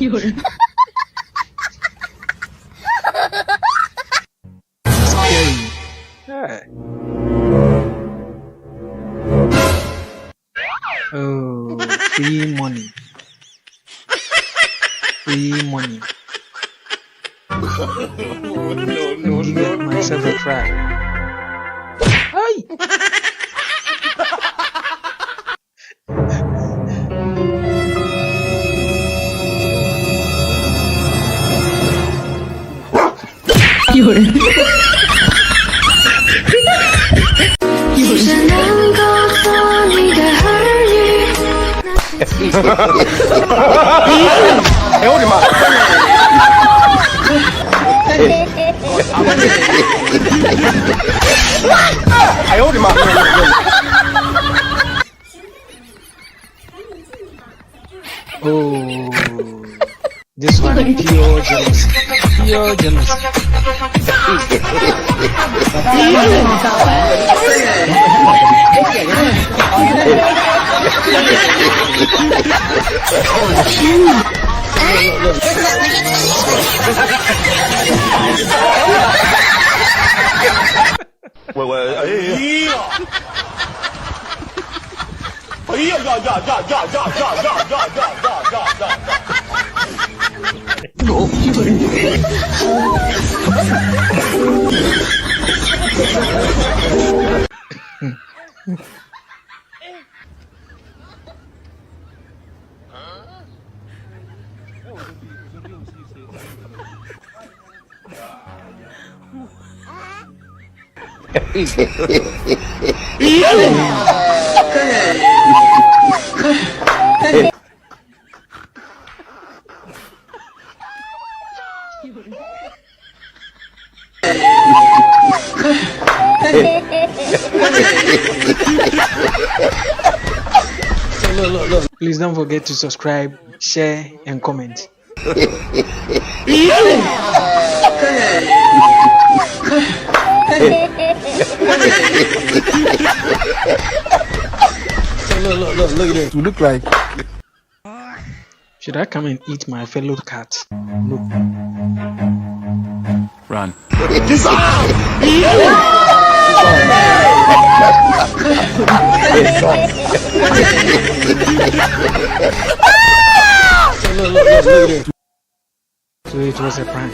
Scary. Yeah. Oh, free money. Free money. Let me give myself a try. Hey! Oh, this one pure jealousy. Pure jealousy. Please don't forget to subscribe, share, and comment. Look at it. You look like. Should I come and eat my fellow cat? Look. Run. So it was a prank.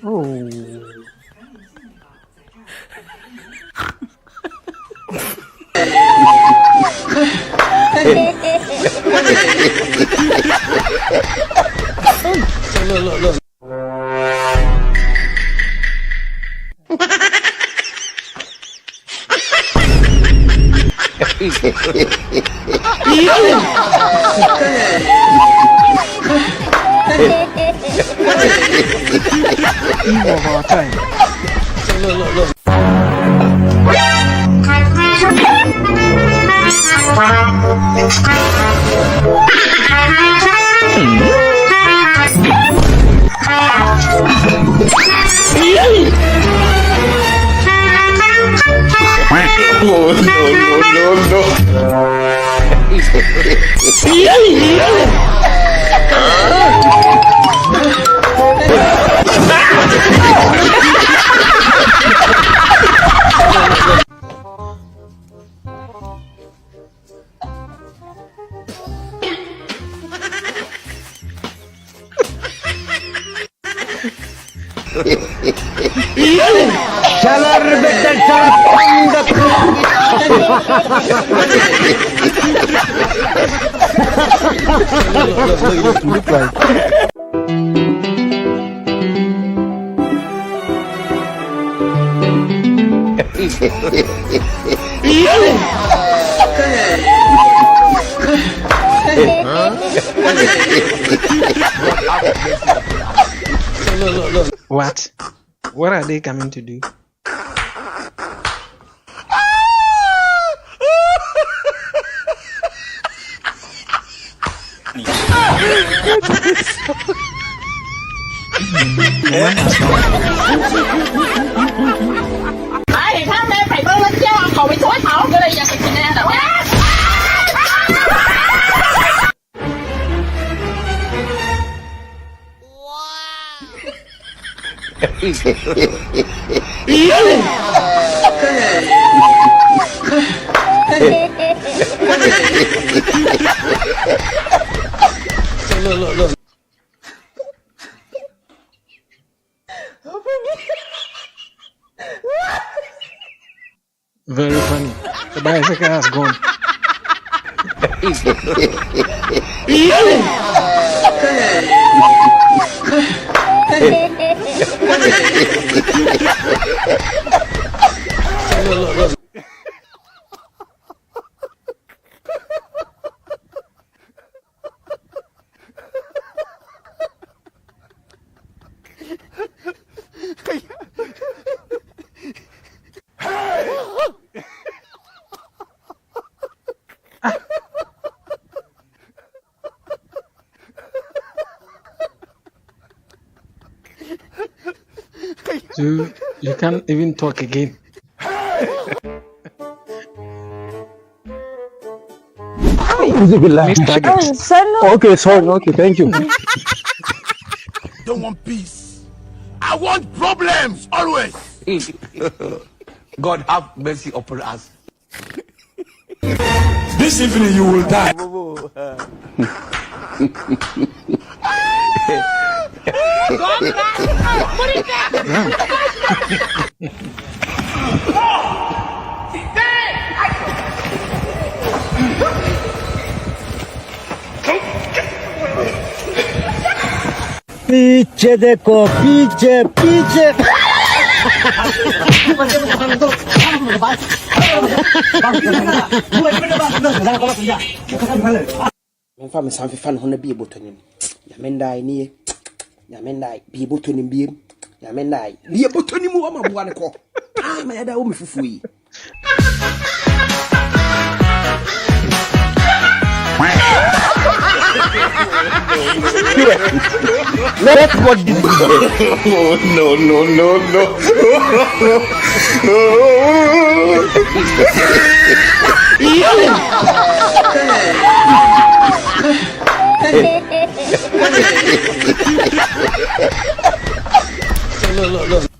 Oh. Look. Eve of our time. Look. Look like. What? What are they coming to do? ไอ้ถ้าแม่ไปเบิ้งแล้วเจ้าเขาไปช่วยเขาก็เลยอยากไปกินแน่แต่ว่า Look. Very funny. The bicycle has gone. Look. You can't even talk again. Missed target. Okay, sorry. Okay, thank you. Don't want peace. I want problems always. God have mercy upon us. This evening you will die. पीछे देखो पीछे पीछे Mfa me sanfe fan hono bi botonim ya mendai ni ya mendai bi botonim bi ya mendai bi botonim wo ma boa ne ko ma ya da wo me fufu yi That's what this is. Look. Look.